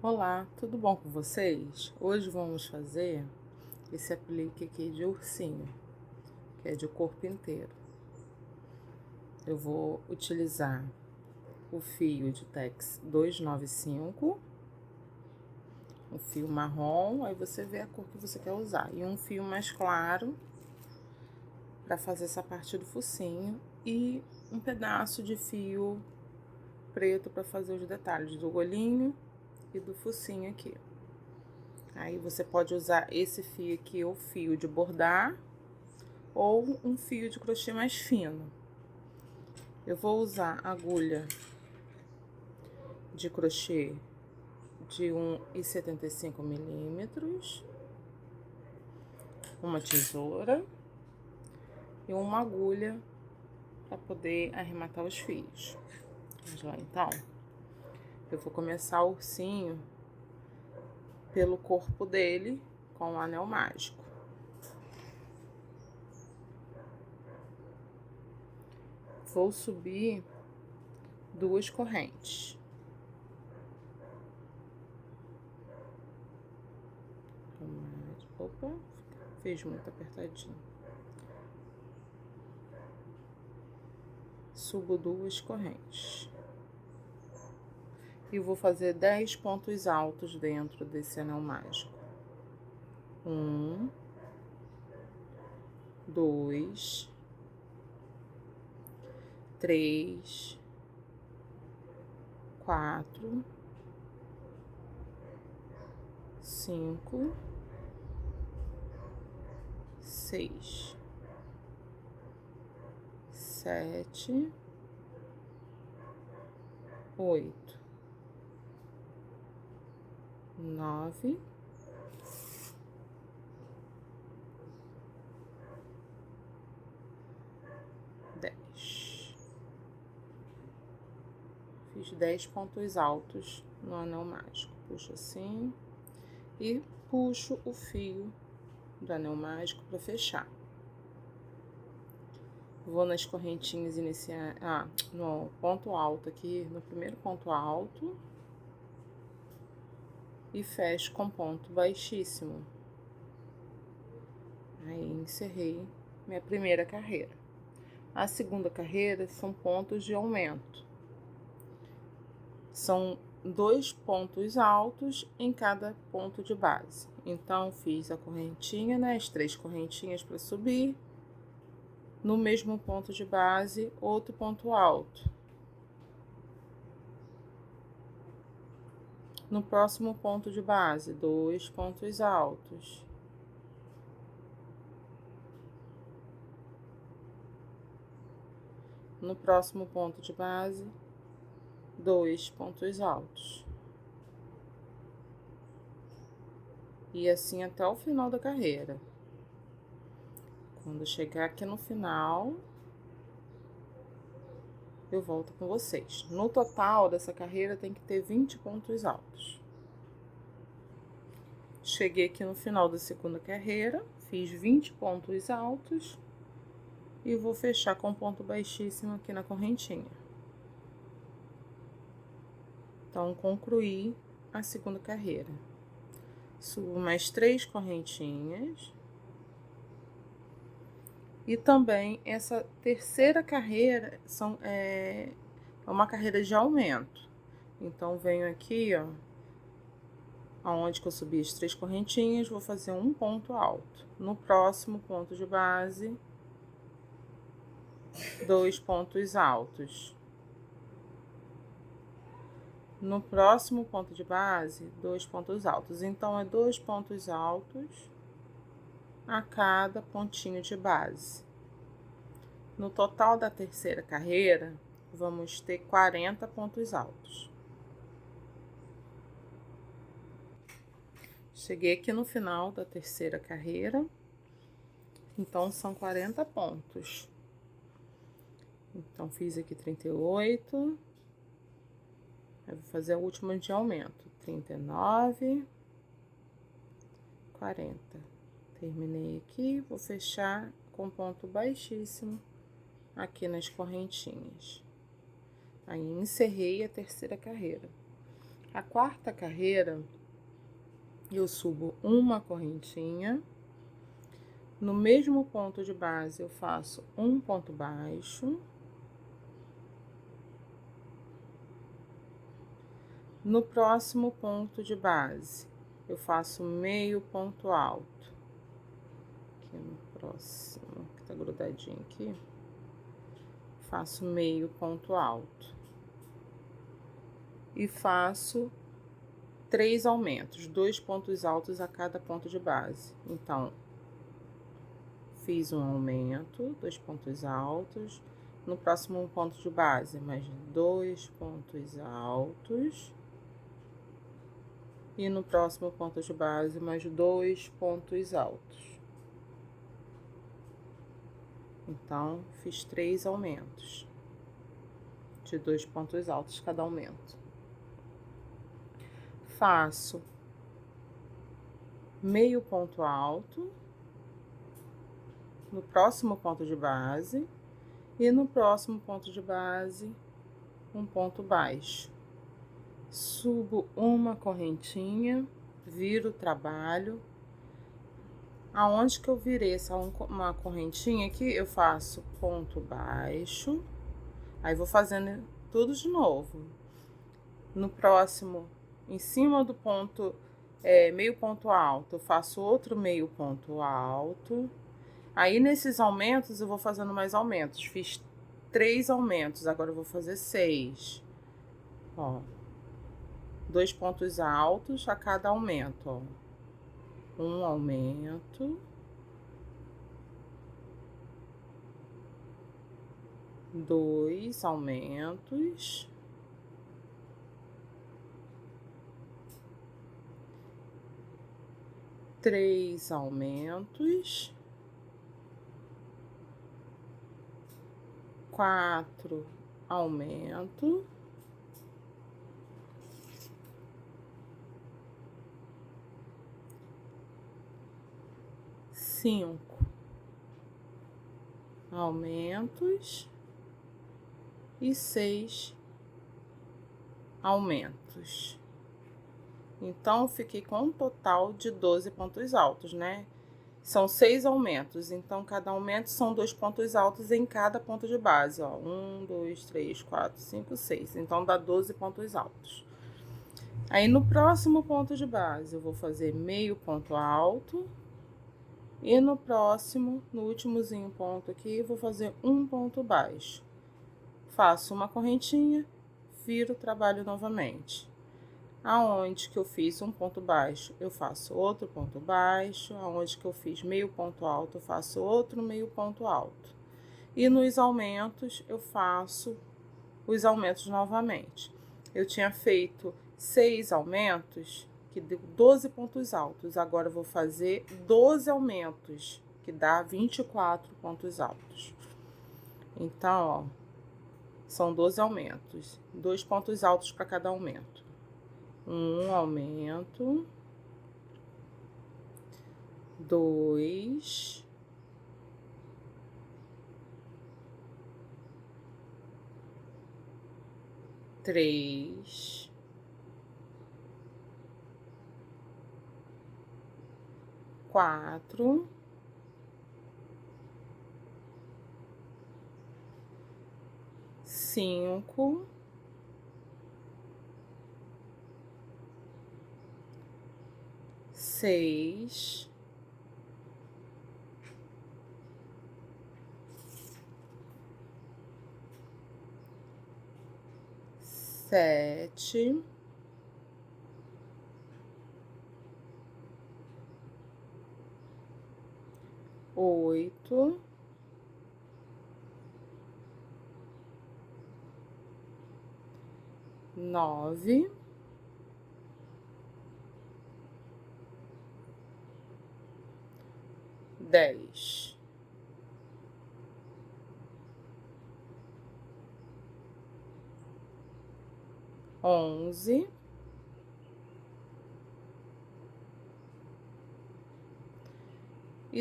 Olá, tudo bom com vocês? Hoje vamos fazer esse aplique aqui de ursinho, que é de corpo inteiro. Eu vou utilizar o fio de Tex 295, um fio marrom, aí você vê a cor que você quer usar, e um fio mais claro para fazer essa parte do focinho e um pedaço de fio preto para fazer os detalhes do olhinho e do focinho aqui. Aí você pode usar esse fio aqui, ou fio de bordar, ou um fio de crochê mais fino. Eu vou usar agulha de crochê de 1,75 milímetros, uma tesoura e uma agulha para poder arrematar os fios. Vamos lá, então. Eu vou começar o ursinho pelo corpo dele com o anel mágico. Vou subir 2 correntes. Opa, fez muito apertadinho. Subo 2 correntes. E vou fazer 10 pontos altos dentro desse anel mágico. 1, 2, 3, 4, 5, 6, 7, 8, 9, 10. Fiz 10 pontos altos no anel mágico. Puxo assim e puxo o fio do anel mágico para fechar. Vou nas correntinhas iniciais, no ponto alto aqui, no primeiro ponto alto, e fecho com ponto baixíssimo. Aí encerrei minha primeira carreira. A segunda carreira são pontos de aumento. São 2 pontos altos em cada ponto de base. Então, fiz a correntinha, né? As 3 correntinhas para subir. No mesmo ponto de base, outro ponto alto. No próximo ponto de base, 2 pontos altos. No próximo ponto de base, 2 pontos altos. E assim até o final da carreira. Quando chegar aqui no final, eu volto com vocês. No total dessa carreira tem que ter 20 pontos altos. Cheguei aqui no final da segunda carreira, fiz 20 pontos altos e vou fechar com ponto baixíssimo aqui na correntinha. Então, concluí a segunda carreira. Subo mais 3 correntinhas. E também essa terceira carreira é uma carreira de aumento. Então, venho aqui, ó, aonde que eu subi as 3 correntinhas, vou fazer um ponto alto. No próximo ponto de base, 2 pontos altos. No próximo ponto de base, 2 pontos altos. Então, é 2 pontos altos a cada pontinho de base. No total da terceira carreira, vamos ter 40 pontos altos. Cheguei aqui no final da terceira carreira, então são 40 pontos. Então, fiz aqui 38. Eu vou fazer a última de aumento, 39, 40. Terminei aqui, vou fechar com ponto baixíssimo aqui nas correntinhas. Aí, encerrei a terceira carreira. A quarta carreira, eu subo uma correntinha. No mesmo ponto de base, eu faço um ponto baixo. No próximo ponto de base, eu faço meio ponto alto. Aqui no próximo, que tá grudadinho aqui, faço meio ponto alto. E faço 3 aumentos, 2 pontos altos a cada ponto de base. Então, fiz um aumento, 2 pontos altos. No próximo ponto de base, mais 2 pontos altos. E no próximo ponto de base, mais 2 pontos altos. Então, fiz 3 aumentos de 2 pontos altos cada aumento. Faço meio ponto alto no próximo ponto de base e no próximo ponto de base um ponto baixo. Subo uma correntinha, viro o trabalho. Aonde que eu virei uma correntinha aqui, eu faço ponto baixo, aí vou fazendo tudo de novo. No próximo, em cima do ponto, meio ponto alto, eu faço outro meio ponto alto. Aí, nesses aumentos, eu vou fazendo mais aumentos. Fiz 3 aumentos, agora eu vou fazer 6. Ó, 2 pontos altos a cada aumento, ó. Um aumento. 2 aumentos. Três aumentos. 4 aumento. 5 aumentos e 6 aumentos. Então, fiquei com um total de 12 pontos altos, né? São 6 aumentos, então cada aumento são 2 pontos altos em cada ponto de base, ó. 1, 2, 3, 4, 5, 6. Então, dá 12 pontos altos. Aí, no próximo ponto de base, eu vou fazer meio ponto alto. E no próximo, no últimozinho ponto aqui, eu vou fazer um ponto baixo. Faço uma correntinha, viro o trabalho novamente. Aonde que eu fiz um ponto baixo, eu faço outro ponto baixo. Aonde que eu fiz meio ponto alto, eu faço outro meio ponto alto. E nos aumentos, eu faço os aumentos novamente. Eu tinha feito 6 aumentos, que deu 12 pontos altos. Agora eu vou fazer 12 aumentos, que dá 24 pontos altos. Então, ó, são 12 aumentos, 2 pontos altos para cada aumento. Um aumento, 2, 3, 4, 5, 6, 7, 8, 9, 10. 11,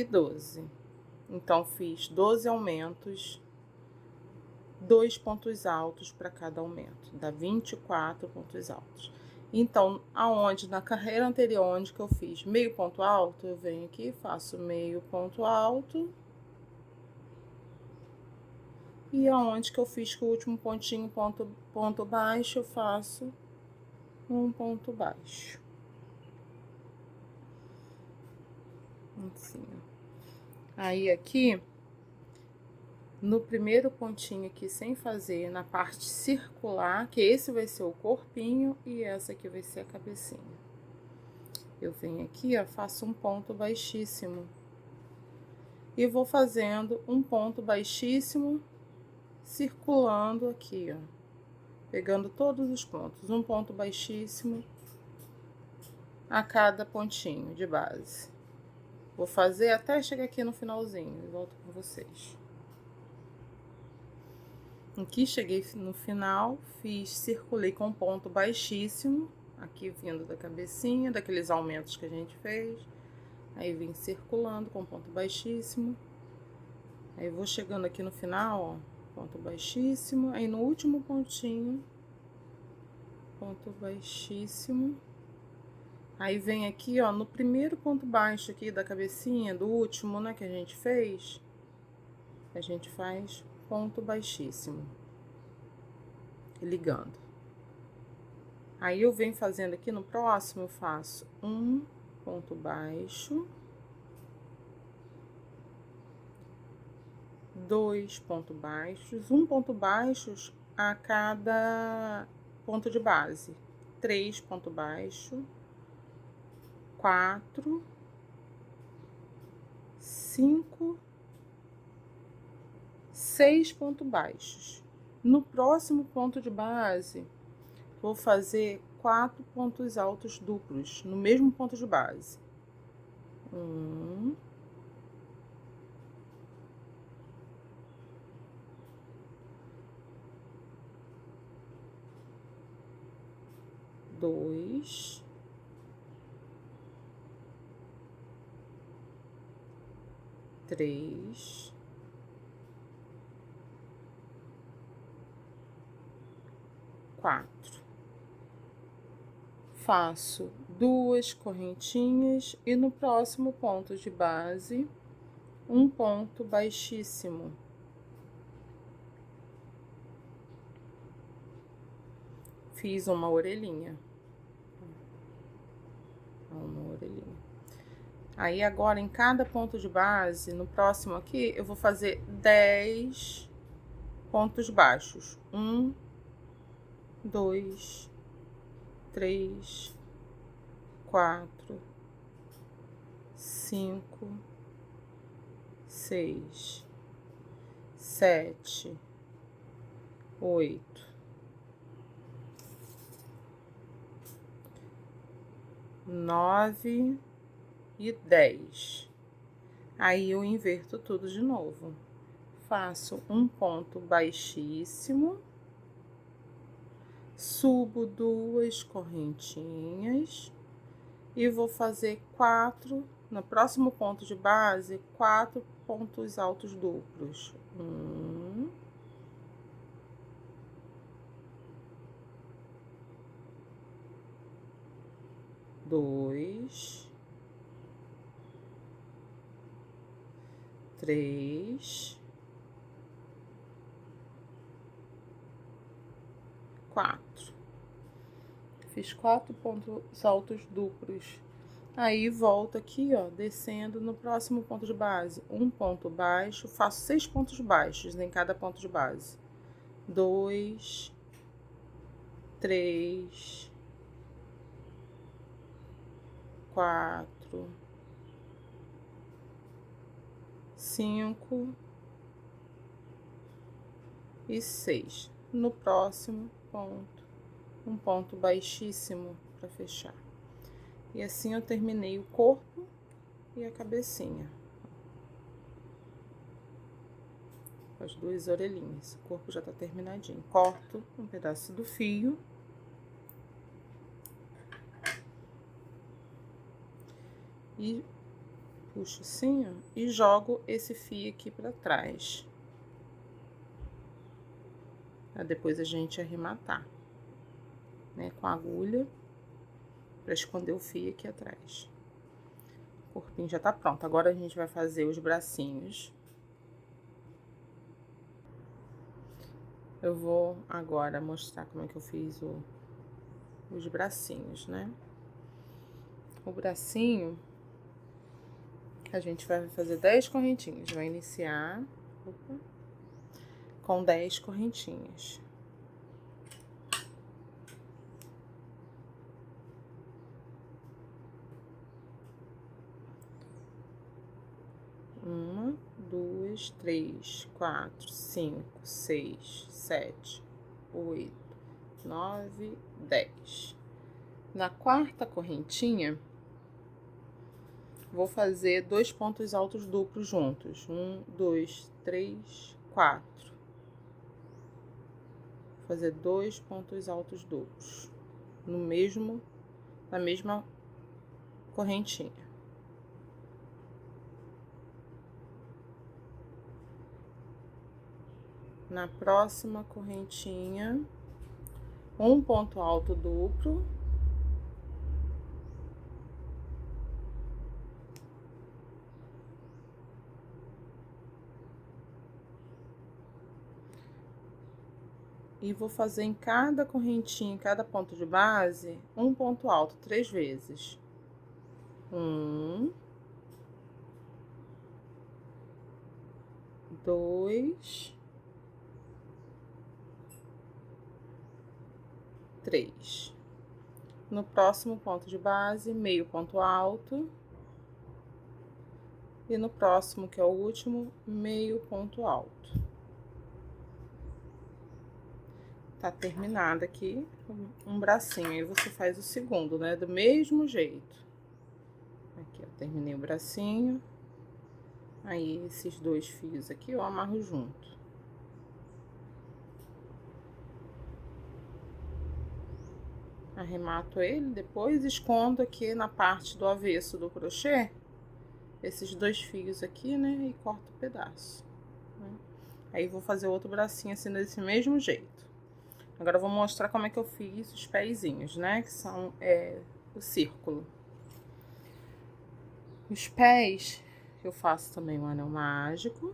12. Então, fiz 12 aumentos, 2 pontos altos para cada aumento, dá 24 pontos altos. Então, aonde na carreira anterior, onde que eu fiz meio ponto alto, eu venho aqui, faço meio ponto alto. E aonde que eu fiz que o último pontinho, ponto baixo, eu faço um ponto baixo. Assim, ó. Aí aqui, no primeiro pontinho aqui, sem fazer, na parte circular, que esse vai ser o corpinho e essa aqui vai ser a cabecinha. Eu venho aqui, ó, faço um ponto baixíssimo. E vou fazendo um ponto baixíssimo, circulando aqui, ó. Pegando todos os pontos, um ponto baixíssimo a cada pontinho de base. Vou fazer até chegar aqui no finalzinho e volto com vocês. Aqui cheguei no final, circulei com um ponto baixíssimo, aqui vindo da cabecinha, daqueles aumentos que a gente fez. Aí vim circulando com ponto baixíssimo. Aí vou chegando aqui no final, ó, ponto baixíssimo. Aí no último pontinho, ponto baixíssimo. Aí vem aqui, ó, no primeiro ponto baixo aqui da cabecinha, do último, né, que a gente fez, a gente faz ponto baixíssimo, ligando. Aí eu venho fazendo aqui no próximo, eu faço um ponto baixo, 2 pontos baixos, um ponto baixos a cada ponto de base, 3 pontos baixos, 4, 5, 6 pontos baixos. No próximo ponto de base, vou fazer 4 pontos altos duplos no mesmo ponto de base. 1, 2, 3, 4. Faço 2 correntinhas e no próximo ponto de base, um ponto baixíssimo. Fiz uma orelhinha. Uma orelhinha. Aí agora em cada ponto de base, no próximo aqui, eu vou fazer 10 pontos baixos. 1, 2, 3, 4, 5, 6, 7, 8, 9 e 10. Aí eu inverto tudo de novo. Faço um ponto baixíssimo, subo 2 correntinhas e vou fazer 4, no próximo ponto de base, 4 pontos altos duplos. 1, 2, 3, 4. Fiz 4 pontos altos duplos. Aí volto aqui, ó, descendo no próximo ponto de base, um ponto baixo, faço 6 pontos baixos em cada ponto de base. 2, 3, 4, 5 e 6. No próximo ponto, um ponto baixíssimo para fechar. E assim eu terminei o corpo e a cabecinha. As 2 orelhinhas. O corpo já tá terminadinho. Corto um pedaço do fio. E puxo assim, ó, e jogo esse fio aqui pra trás. Pra depois a gente arrematar, né, com a agulha. para esconder o fio aqui atrás. O corpinho já tá pronto. Agora a gente vai fazer os bracinhos. Eu vou agora mostrar como é que eu fiz os bracinhos, né? O bracinho, a gente vai fazer 10 correntinhas. Vai iniciar com 10 correntinhas. Uma, duas, três, quatro, cinco, seis, sete, 8, 9, 10. Na quarta correntinha, vou fazer 2 pontos altos duplos juntos. 1, 2, 3, 4. Vou fazer 2 pontos altos duplos na mesma correntinha. Na próxima correntinha, um ponto alto duplo. E vou fazer em cada correntinha, em cada ponto de base, um ponto alto 3 vezes. 1, 2, 3. No próximo ponto de base, meio ponto alto. E no próximo, que é o último, meio ponto alto. Tá terminado aqui um bracinho. Aí você faz o segundo, né? Do mesmo jeito. Aqui, ó, terminei o bracinho. Aí, esses 2 fios aqui, eu amarro junto. Arremato ele, depois escondo aqui na parte do avesso do crochê, esses 2 fios aqui, né? E corto o pedaço. Né? Aí, vou fazer outro bracinho assim, desse mesmo jeito. Agora, eu vou mostrar como é que eu fiz os pezinhos, né? Que são o círculo. Os pés, eu faço também um anel mágico.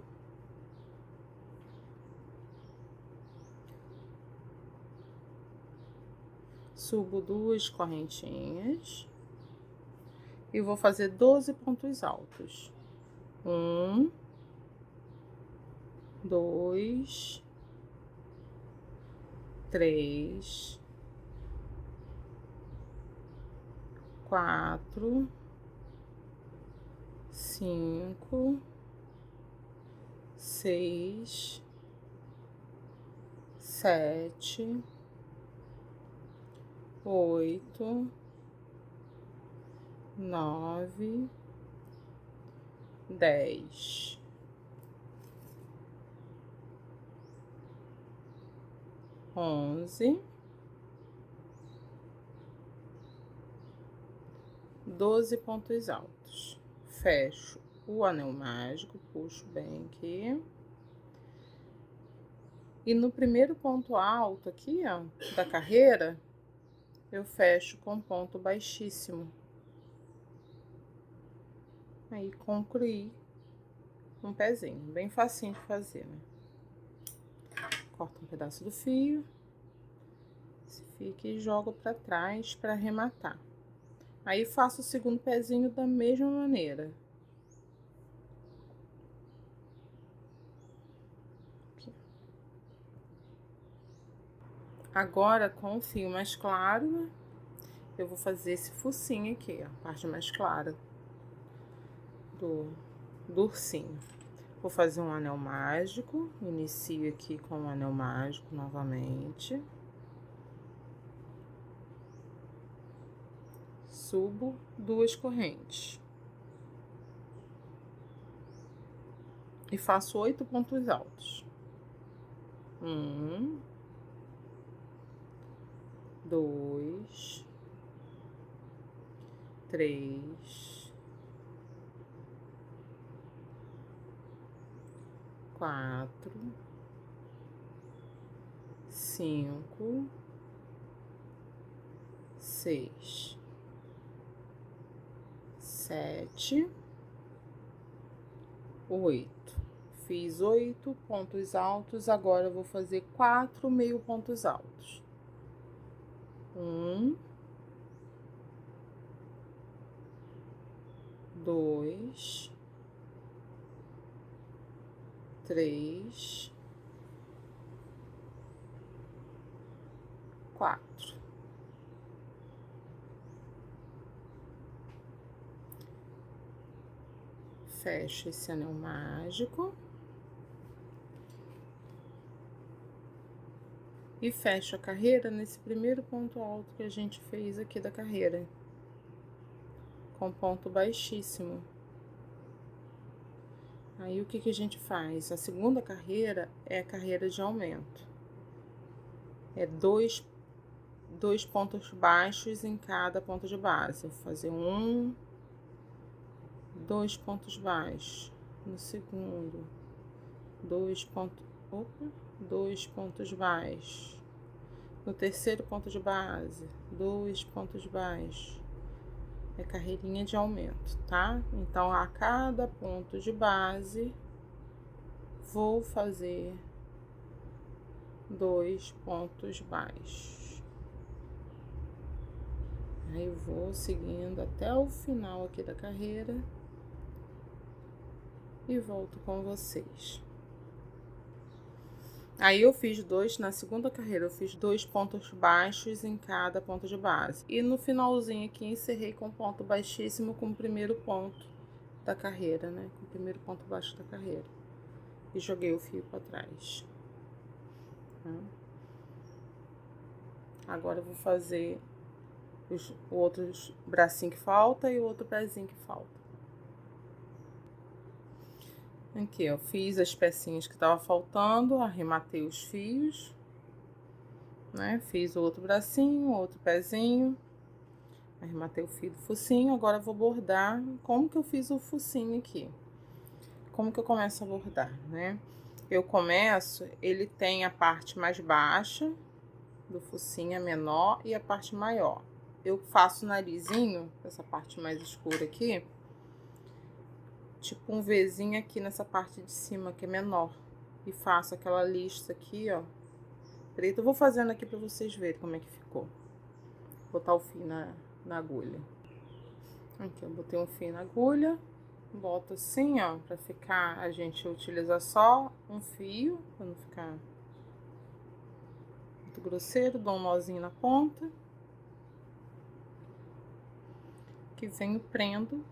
Subo 2 correntinhas. E vou fazer 12 pontos altos. 1, 2, 3, 4, 5, 6, 7, 8, 9, 10. 11, 12 pontos altos. Fecho o anel mágico, puxo bem aqui. E no primeiro ponto alto aqui, ó, da carreira, eu fecho com ponto baixíssimo. Aí, concluí um pezinho, bem facinho de fazer, né? Corto um pedaço do fio, esse fio aqui, e jogo pra trás pra arrematar. Aí, faço o segundo pezinho da mesma maneira. Aqui. Agora, com o fio mais claro, né, eu vou fazer esse focinho aqui, ó, a parte mais clara do ursinho. Vou fazer um anel mágico, inicio aqui com um anel mágico novamente. Subo 2 correntes. E faço 8 pontos altos. 1, 2, 3, 4, 5, 6, 7, 8. Fiz 8 pontos altos, agora eu vou fazer 4 meio pontos altos. 1, 2, 3, 4. Fecho esse anel mágico. E fecho a carreira nesse primeiro ponto alto que a gente fez aqui da carreira, com ponto baixíssimo. Aí, o que a gente faz? A segunda carreira é a carreira de aumento. É dois pontos baixos em cada ponto de base. Eu vou fazer 1, 2 pontos baixos. No segundo, 2 pontos baixos. No terceiro ponto de base, 2 pontos baixos. É carreirinha de aumento, tá? Então, a cada ponto de base, vou fazer 2 pontos baixos. Aí, eu vou seguindo até o final aqui da carreira e volto com vocês. Aí, eu fiz na segunda carreira, eu fiz 2 pontos baixos em cada ponto de base. E no finalzinho aqui, encerrei com ponto baixíssimo com o primeiro ponto da carreira, né? Com o primeiro ponto baixo da carreira. E joguei o fio para trás. Agora, eu vou fazer o outro bracinho que falta e o outro pezinho que falta. Aqui, eu fiz as pecinhas que estavam faltando, arrematei os fios, né? Fiz o outro bracinho, o outro pezinho, arrematei o fio do focinho. Agora, eu vou bordar. Como que eu fiz o focinho aqui? Como que eu começo a bordar, né? Eu começo, ele tem a parte mais baixa do focinho, a menor, e a parte maior. Eu faço o narizinho, essa parte mais escura aqui, tipo um Vzinho aqui nessa parte de cima, que é menor. E faço aquela lista aqui, ó, preta. Eu vou fazendo aqui pra vocês verem como é que ficou. Vou botar o fio na agulha. Aqui, eu botei um fio na agulha. Boto assim, ó, pra ficar, a gente utiliza só um fio, pra não ficar muito grosseiro. Dou um nozinho na ponta. Que venho prendo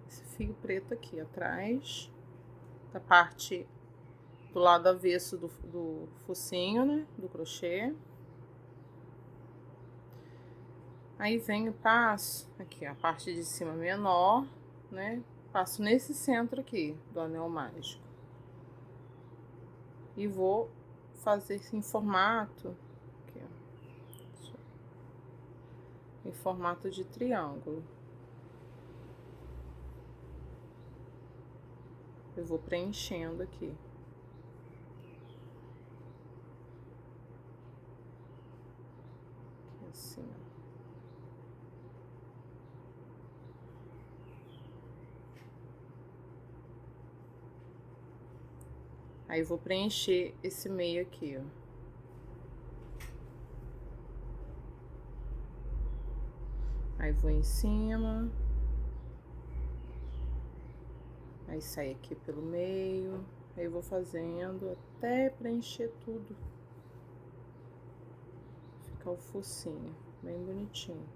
esse fio preto aqui atrás da parte do lado avesso do focinho, né, do crochê. Aí venho, passo aqui, a parte de cima menor, né, passo nesse centro aqui do anel mágico. E vou fazer em formato, aqui, ó, em formato de triângulo. Eu vou preenchendo aqui. Assim, ó. Aí, vou preencher esse meio aqui, ó. Aí, vou em cima. Aí, sai aqui pelo meio. Aí, eu vou fazendo até preencher tudo. Ficar o focinho bem bonitinho.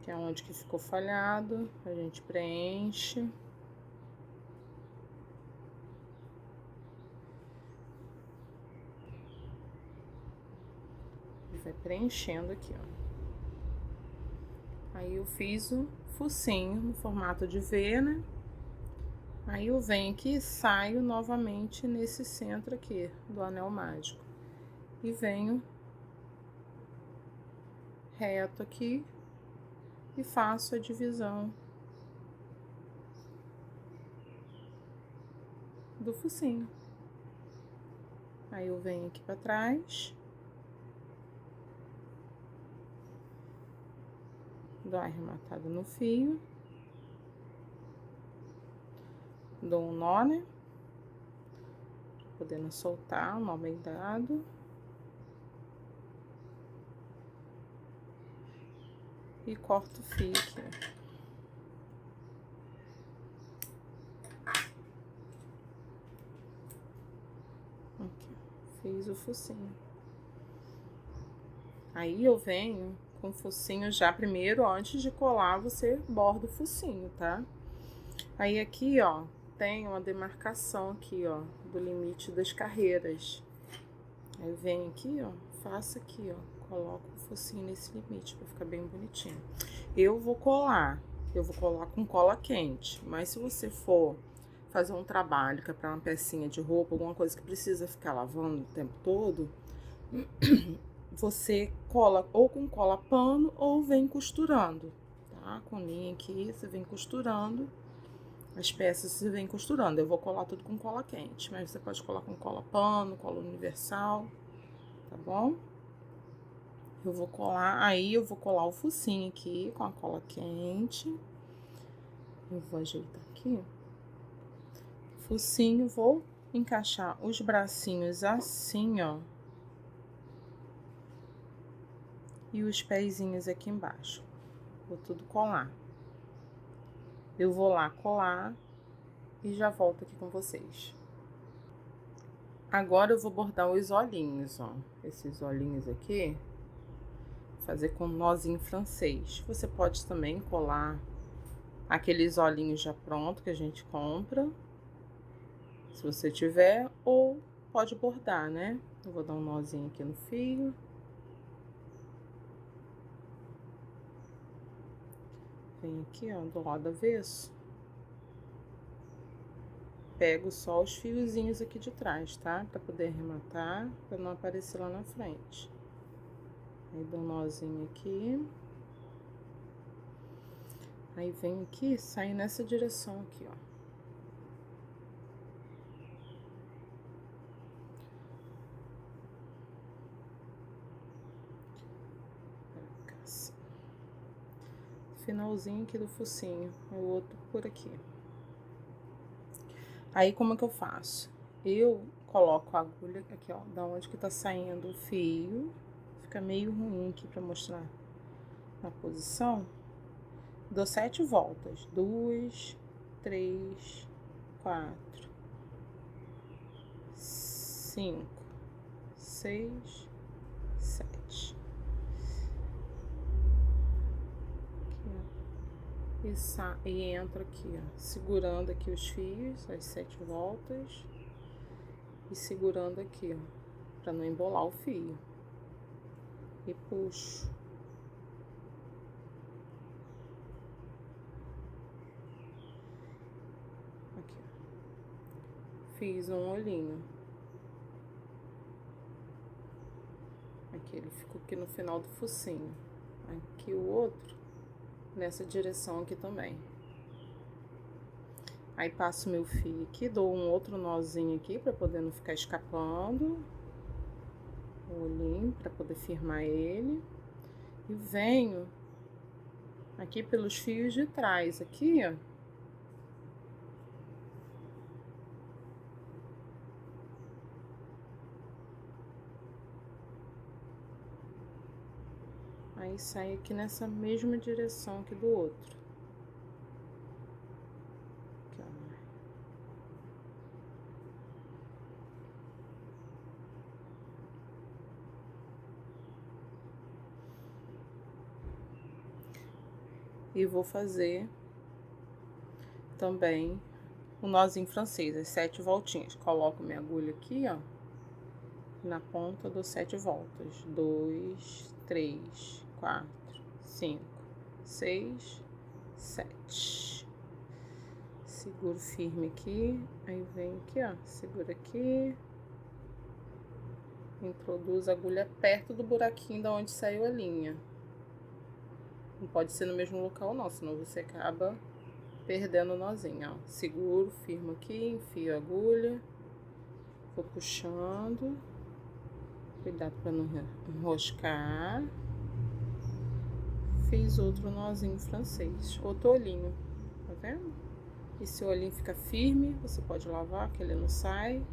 Que é onde que ficou falhado, a gente preenche. E vai preenchendo aqui, ó. Aí, eu fiz o focinho no formato de V, né? Aí, eu venho aqui e saio novamente nesse centro aqui do anel mágico. e venho reto aqui e faço a divisão do focinho. Aí eu venho aqui pra trás, dou uma arrematada no fio, dou um nó, né? Podendo soltar, um nó bem dado. E corto o fio aqui. Aqui, fiz o focinho. Aí eu venho com o focinho já primeiro, antes de colar, você borda o focinho, tá? Aí aqui, ó, tem uma demarcação aqui, ó, do limite das carreiras. Aí vem aqui, ó, faço aqui, ó, coloco o focinho nesse limite pra ficar bem bonitinho. Eu vou colar com cola quente, mas se você for fazer um trabalho que é pra uma pecinha de roupa, alguma coisa que precisa ficar lavando o tempo todo, você cola ou com cola pano ou vem costurando, tá? Com linha aqui, você vem costurando. As peças você vem costurando. Eu vou colar tudo com cola quente, mas você pode colar com cola pano, cola universal, tá bom? Eu vou colar, aí eu vou colar o focinho aqui com a cola quente. Eu vou ajeitar aqui. Focinho, vou encaixar os bracinhos assim, ó. E os pezinhos aqui embaixo. Vou tudo colar. Eu vou lá colar e já volto aqui com vocês. Agora eu vou bordar os olhinhos, ó. Esses olhinhos aqui, fazer com nozinho francês. Você pode também colar aqueles olhinhos já pronto que a gente compra, se você tiver, ou pode bordar, né? Eu vou dar um nozinho aqui no fio. Vem aqui, ó, do lado avesso. Pego só os fiozinhos aqui de trás, tá? Pra poder arrematar, pra não aparecer lá na frente. Aí dou um nozinho aqui. Aí vem aqui, sai nessa direção aqui, ó. Finalzinho aqui do focinho, o outro por aqui. Aí, como é que eu faço? Eu coloco a agulha aqui, ó, da onde que tá saindo o fio. Fica meio ruim aqui pra mostrar na posição. Dou 7 voltas. 2, 3, 4, 5, 6, 7. E entro aqui, ó, segurando aqui os fios, as 7 voltas. E segurando aqui, ó, pra não embolar o fio. E puxo. Aqui, ó. Fiz um olhinho. Aqui, ele ficou aqui no final do focinho. Aqui o outro, nessa direção aqui também. Aí passo meu fio aqui, dou um outro nozinho aqui pra poder não ficar escapando. O olhinho pra poder firmar ele. E venho aqui pelos fios de trás, aqui, ó. Aí sai aqui nessa mesma direção aqui do outro. Aqui, ó. E vou fazer também o nozinho francês, as 7 voltinhas. Coloco minha agulha aqui, ó, na ponta dos 7 voltas. 2, 3, 4, 5, 6, 7. Seguro firme aqui, aí vem aqui, ó, segura aqui. Introduz a agulha perto do buraquinho da onde saiu a linha. Não pode ser no mesmo local não, senão você acaba perdendo o nozinho, ó. Seguro, firmo aqui, enfio a agulha. Vou puxando. Cuidado para não enroscar. Fiz outro nozinho francês, outro olhinho, tá vendo? E se o olhinho fica firme, você pode lavar, que ele não sai.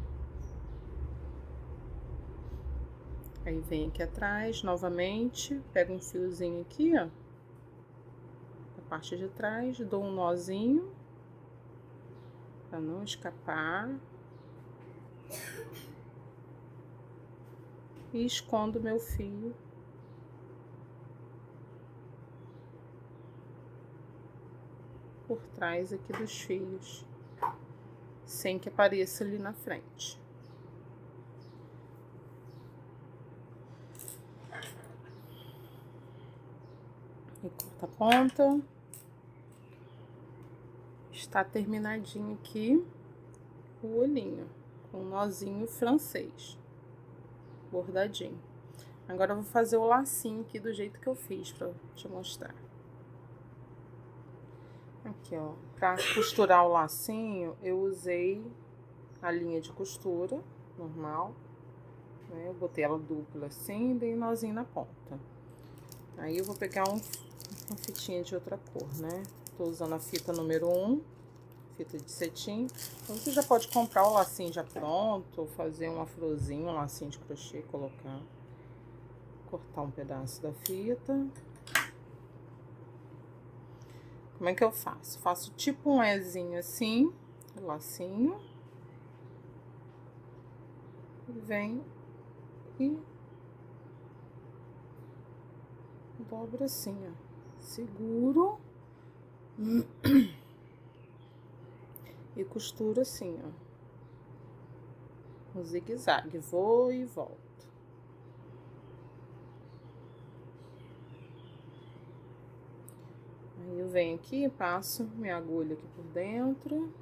Aí vem aqui atrás, novamente, pega um fiozinho aqui, ó, na parte de trás, dou um nozinho, pra não escapar. E escondo meu fio. Por trás aqui dos fios, sem que apareça ali na frente. E corta a ponta. Está terminadinho aqui o olhinho, com um nozinho francês, bordadinho. Agora eu vou fazer o lacinho aqui do jeito que eu fiz, pra te mostrar. Aqui, ó, pra costurar o lacinho, eu usei a linha de costura normal, né? Eu botei ela dupla assim e dei um nozinho na ponta. Aí eu vou pegar uma fitinha de outra cor, né? Tô usando a fita número 1, fita de cetim. Então, você já pode comprar o lacinho já pronto, ou fazer um afrozinho, um lacinho de crochê, colocar. Cortar um pedaço da fita. Como é que eu faço? Faço tipo um Ezinho assim, lacinho. Vem e dobro assim, ó. Seguro. E costuro assim, ó. Um zigue-zague. Vou e volto. Aí eu venho aqui, passo minha agulha aqui por dentro.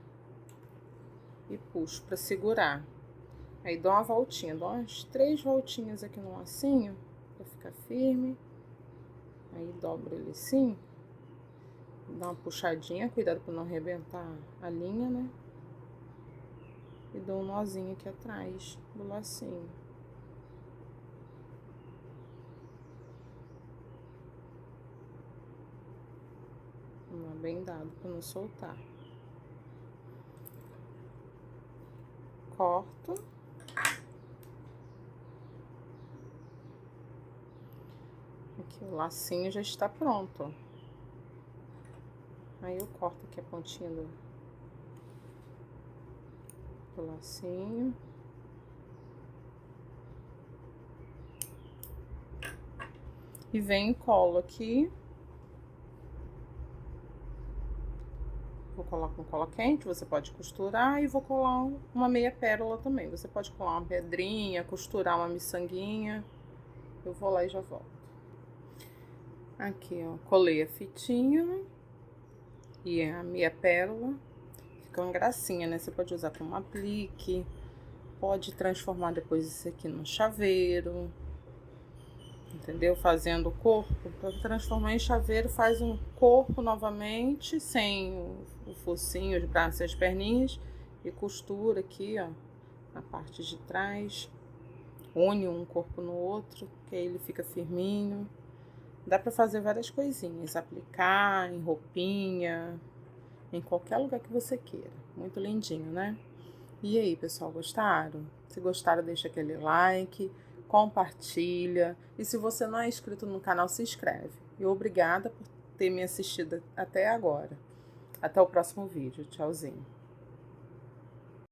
E puxo pra segurar. Aí dou uma voltinha, dou umas 3 voltinhas aqui no lacinho, pra ficar firme. Aí dobro ele assim. Dá uma puxadinha, cuidado pra não arrebentar a linha, né? E dou um nozinho aqui atrás do lacinho. Um nó bem dado pra não soltar. Corto. Aqui o lacinho já está pronto, ó. Aí eu corto aqui a pontinha do lacinho. E venho e colo aqui. Vou colar com cola quente, você pode costurar. E vou colar uma meia pérola também. Você pode colar uma pedrinha, costurar uma miçanguinha. Eu vou lá e já volto. Aqui, ó, colei a fitinha e a meia pérola. Fica uma gracinha, né? Você pode usar como aplique, pode transformar depois isso aqui num chaveiro, entendeu? Fazendo o corpo, para transformar em chaveiro, faz um corpo novamente, sem o focinho, os braços e as perninhas, e costura aqui, ó, na parte de trás, une um corpo no outro, que aí ele fica firminho. Dá pra fazer várias coisinhas, aplicar em roupinha, em qualquer lugar que você queira. Muito lindinho, né? E aí, pessoal, gostaram? Se gostaram, deixa aquele like, compartilha. E se você não é inscrito no canal, se inscreve. E obrigada por ter me assistido até agora. Até o próximo vídeo. Tchauzinho.